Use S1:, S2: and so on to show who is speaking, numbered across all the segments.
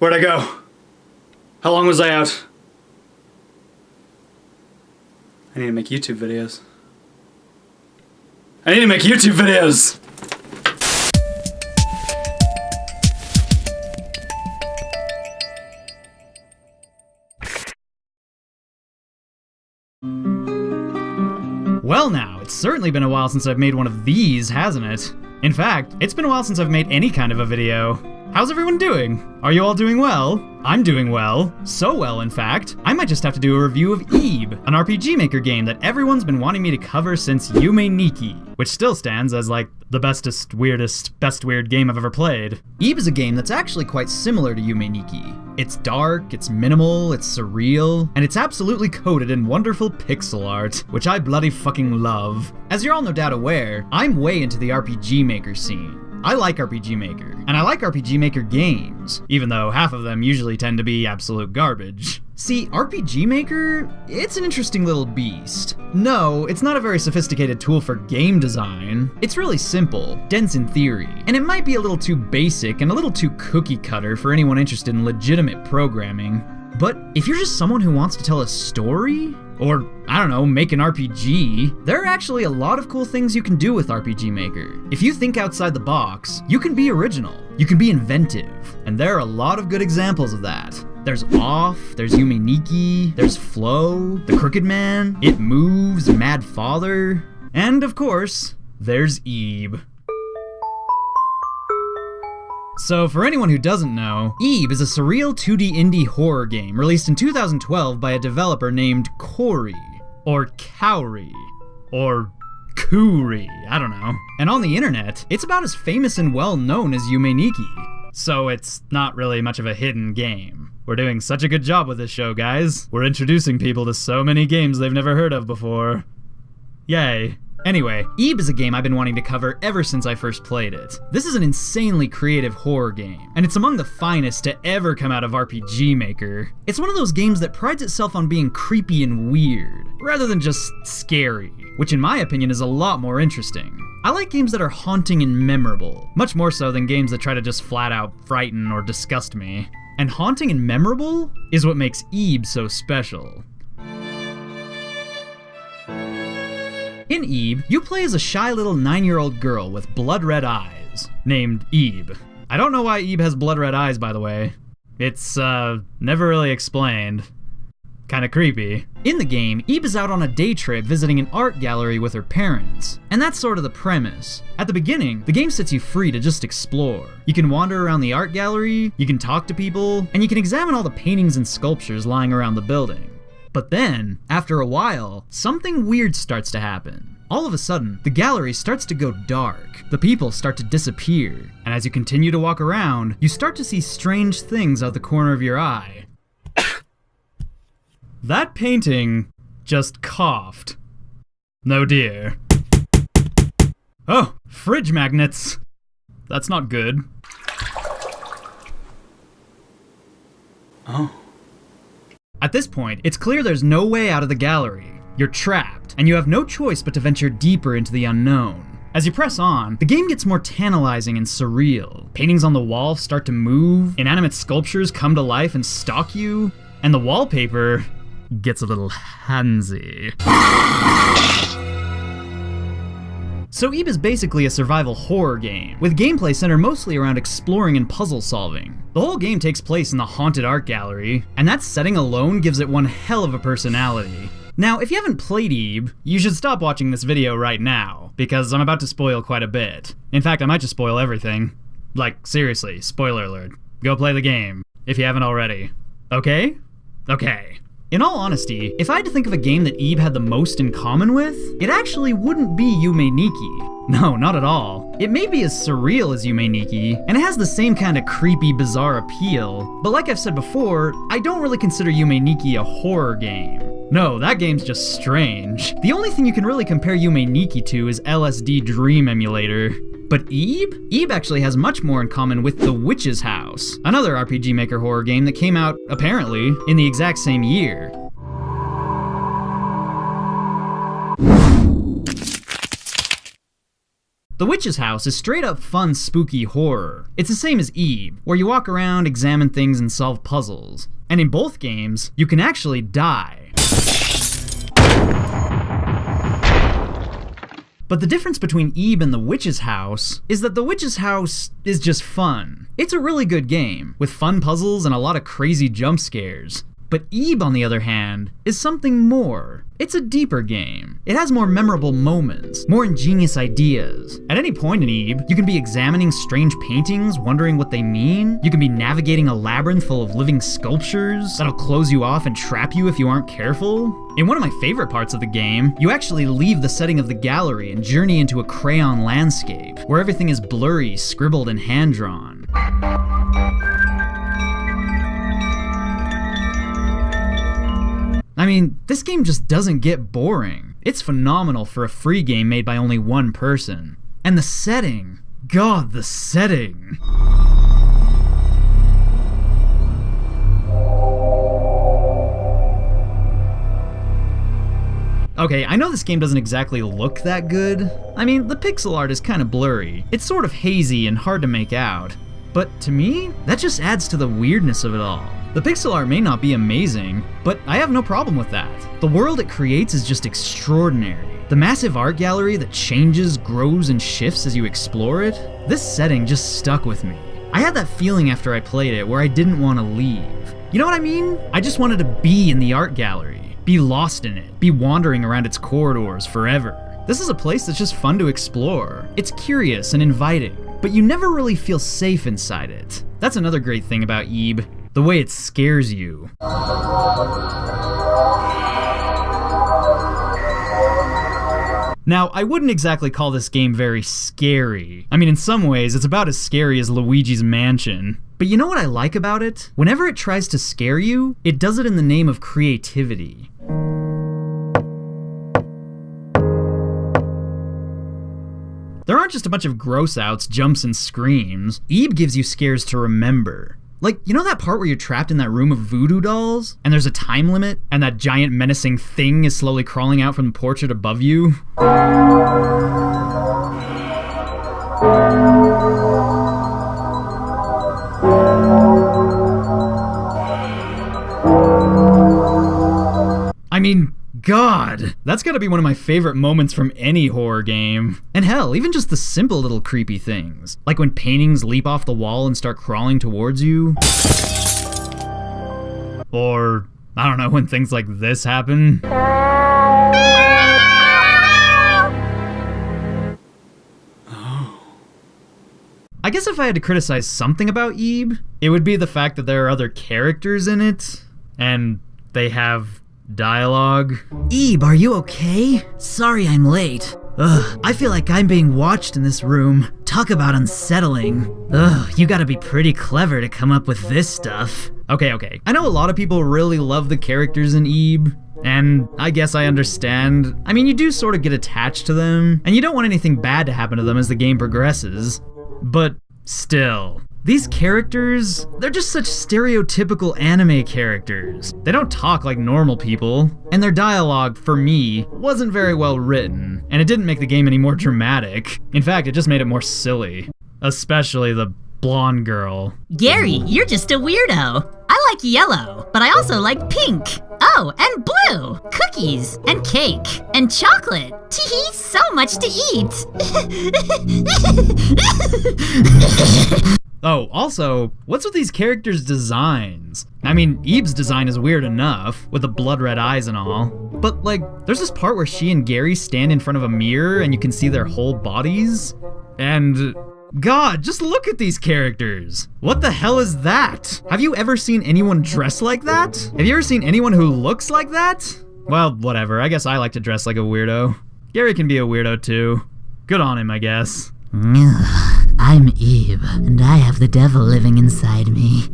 S1: Where'd I go? How long was I out? I need to make YouTube videos. I need to make YouTube videos!
S2: Well now, it's certainly been a while since I've made one of these, hasn't it? In fact, it's been a while since I've made any kind of a video. How's everyone doing? Are you all doing well? I'm doing well. So well, in fact, I might just have to do a review of Ebe, an RPG Maker game that everyone's been wanting me to cover since Yume Nikki, which still stands as like the bestest, weirdest, best weird game I've ever played. Ebe is a game that's actually quite similar to Yume Nikki. It's dark, it's minimal, it's surreal, and it's absolutely coated in wonderful pixel art, which I bloody fucking love. As you're all no doubt aware, I'm way into the RPG Maker scene. I like RPG Maker, and I like RPG Maker games, even though half of them usually tend to be absolute garbage. See, RPG Maker, it's an interesting little beast. No, it's not a very sophisticated tool for game design. It's really simple, dense in theory, and it might be a little too basic and a little too cookie cutter for anyone interested in legitimate programming. But if you're just someone who wants to tell a story, or, I don't know, make an RPG, there are actually a lot of cool things you can do with RPG Maker. If you think outside the box, you can be original, you can be inventive, and there are a lot of good examples of that. There's Off, there's Yume Nikki, there's Flow, The Crooked Man, It Moves, Mad Father, and of course, there's Ebe. So for anyone who doesn't know, Ebe is a surreal 2D indie horror game released in 2012 by a developer named Cory, or Cowrie, or Koori, I don't know. And on the internet, it's about as famous and well known as Yume Nikki. So it's not really much of a hidden game. We're doing such a good job with this show, guys. We're introducing people to so many games they've never heard of before. Yay. Anyway, Ebe is a game I've been wanting to cover ever since I first played it. This is an insanely creative horror game, and it's among the finest to ever come out of RPG Maker. It's one of those games that prides itself on being creepy and weird, rather than just scary, which in my opinion is a lot more interesting. I like games that are haunting and memorable, much more so than games that try to just flat out frighten or disgust me. And haunting and memorable is what makes Ebe so special. In Ebe, you play as a shy little 9-year-old girl with blood-red eyes, named Ebe. I don't know why Ebe has blood-red eyes, by the way. It's, never really explained. Kinda creepy. In the game, Ebe is out on a day trip visiting an art gallery with her parents, and that's sort of the premise. At the beginning, the game sets you free to just explore. You can wander around the art gallery, you can talk to people, and you can examine all the paintings and sculptures lying around the building. But then, after a while, something weird starts to happen. All of a sudden, the gallery starts to go dark. The people start to disappear. And as you continue to walk around, you start to see strange things out the corner of your eye. That painting just coughed. No dear. Oh, fridge magnets. That's not good.
S1: Oh.
S2: At this point, it's clear there's no way out of the gallery. You're trapped, and you have no choice but to venture deeper into the unknown. As you press on, the game gets more tantalizing and surreal. Paintings on the wall start to move, inanimate sculptures come to life and stalk you, and the wallpaper gets a little handsy. So Ebe is basically a survival horror game, with gameplay centered mostly around exploring and puzzle solving. The whole game takes place in the haunted art gallery, and that setting alone gives it one hell of a personality. Now, if you haven't played Ebe, you should stop watching this video right now, because I'm about to spoil quite a bit. In fact, I might just spoil everything. Like, seriously, spoiler alert. Go play the game, if you haven't already. Okay? Okay. In all honesty, if I had to think of a game that Ebe had the most in common with, it actually wouldn't be Yume Nikki. No, not at all. It may be as surreal as Yume Nikki, and it has the same kind of creepy, bizarre appeal, but like I've said before, I don't really consider Yume Nikki a horror game. No, that game's just strange. The only thing you can really compare Yume Nikki to is LSD Dream Emulator. But Ebe? Ebe actually has much more in common with The Witch's House, another RPG Maker horror game that came out, apparently, in the exact same year. The Witch's House is straight up fun, spooky horror. It's the same as Ebe, where you walk around, examine things, and solve puzzles. And in both games, you can actually die. But the difference between Ebe and The Witch's House is that The Witch's House is just fun. It's a really good game, with fun puzzles and a lot of crazy jump scares. But Ebe, on the other hand, is something more. It's a deeper game. It has more memorable moments, more ingenious ideas. At any point in Ebe, you can be examining strange paintings, wondering what they mean. You can be navigating a labyrinth full of living sculptures that'll close you off and trap you if you aren't careful. In one of my favorite parts of the game, you actually leave the setting of the gallery and journey into a crayon landscape, where everything is blurry, scribbled, and hand-drawn. I mean, this game just doesn't get boring. It's phenomenal for a free game made by only one person. And the setting, God, the setting. Okay, I know this game doesn't exactly look that good. I mean, the pixel art is kind of blurry. It's sort of hazy and hard to make out. But to me, that just adds to the weirdness of it all. The pixel art may not be amazing, but I have no problem with that. The world it creates is just extraordinary. The massive art gallery that changes, grows, and shifts as you explore it, this setting just stuck with me. I had that feeling after I played it where I didn't want to leave. You know what I mean? I just wanted to be in the art gallery, be lost in it, be wandering around its corridors forever. This is a place that's just fun to explore. It's curious and inviting, but you never really feel safe inside it. That's another great thing about Ebe. The way it scares you. Now, I wouldn't exactly call this game very scary. I mean, in some ways, it's about as scary as Luigi's Mansion. But you know what I like about it? Whenever it tries to scare you, it does it in the name of creativity. There aren't just a bunch of gross outs, jumps, and screams. Ebe gives you scares to remember. Like, you know that part where you're trapped in that room of voodoo dolls? And there's a time limit? And that giant menacing thing is slowly crawling out from the portrait above you? I mean, God, that's gotta be one of my favorite moments from any horror game. And hell, even just the simple little creepy things. Like when paintings leap off the wall and start crawling towards you. Or, I don't know, when things like this happen. I guess if I had to criticize something about Ebe, it would be the fact that there are other characters in it, and they have dialogue.
S3: Ebe, are you okay? Sorry I'm late. Ugh, I feel like I'm being watched in this room. Talk about unsettling. Ugh, you gotta be pretty clever to come up with this stuff.
S2: Okay. I know a lot of people really love the characters in Ebe, and I guess I understand. I mean, you do sort of get attached to them, and you don't want anything bad to happen to them as the game progresses. But still, these characters, they're just such stereotypical anime characters. They don't talk like normal people, and their dialogue, for me, wasn't very well written, and it didn't make the game any more dramatic. In fact, it just made it more silly. Especially the blonde girl.
S4: Gary, you're just a weirdo. I like yellow, but I also like pink. Oh, and blue. Cookies, and cake, and chocolate. Tee-hee, so much to eat.
S2: Oh, also, what's with these characters' designs? I mean, Ebe's design is weird enough, with the blood red eyes and all. But, like, there's this part where she and Gary stand in front of a mirror and you can see their whole bodies. And God, just look at these characters. What the hell is that? Have you ever seen anyone dress like that? Have you ever seen anyone who looks like that? Well, whatever. I guess I like to dress like a weirdo. Gary can be a weirdo too. Good on him, I guess.
S3: I'm Ebe, and I have the devil living inside me.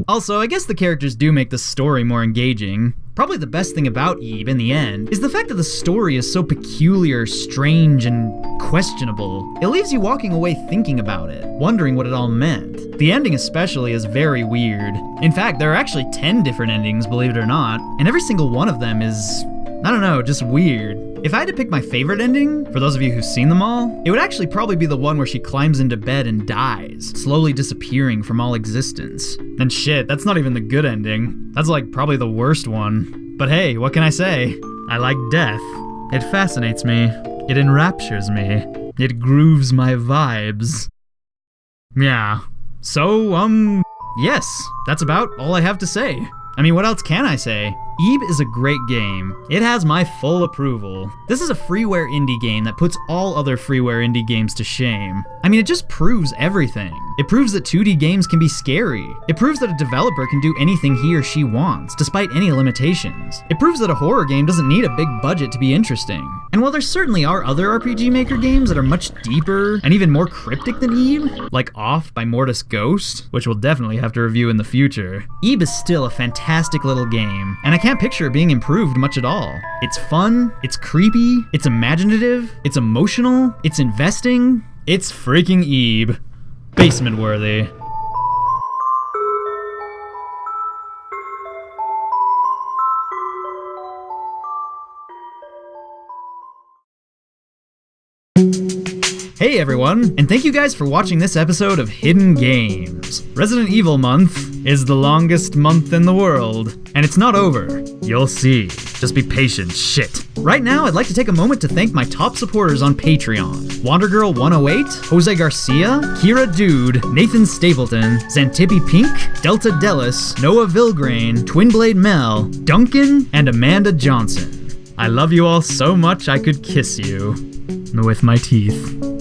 S2: Also, I guess the characters do make the story more engaging. Probably the best thing about Ebe, in the end, is the fact that the story is so peculiar, strange, and questionable. It leaves you walking away thinking about it, wondering what it all meant. The ending especially is very weird. In fact, there are actually 10 different endings, believe it or not, and every single one of them is, I don't know, just weird. If I had to pick my favorite ending, for those of you who've seen them all, it would actually probably be the one where she climbs into bed and dies, slowly disappearing from all existence. And shit, that's not even the good ending. That's like probably the worst one. But hey, what can I say? I like death. It fascinates me. It enraptures me. It grooves my vibes. Yeah. So, yes, that's about all I have to say. I mean, what else can I say? Ebe is a great game. It has my full approval. This is a freeware indie game that puts all other freeware indie games to shame. I mean, it just proves everything. It proves that 2D games can be scary. It proves that a developer can do anything he or she wants, despite any limitations. It proves that a horror game doesn't need a big budget to be interesting. And while there certainly are other RPG Maker games that are much deeper and even more cryptic than Ebe, like Off by Mortis Ghost, which we'll definitely have to review in the future, Ebe is still a fantastic little game, and I can't picture it being improved much at all. It's fun, it's creepy, it's imaginative, it's emotional, it's investing, it's freaking Ebe. Basement worthy. Hey everyone, and thank you guys for watching this episode of Hidden Games. Resident Evil month is the longest month in the world, and it's not over. You'll see. Just be patient, shit. Right now, I'd like to take a moment to thank my top supporters on Patreon. WanderGirl108, Jose Garcia, Kira Dude, Nathan Stapleton, Xantippe Pink, Delta Dellis, Noah Vilgrain, Twinblade Mel, Duncan, and Amanda Johnson. I love you all so much I could kiss you with my teeth.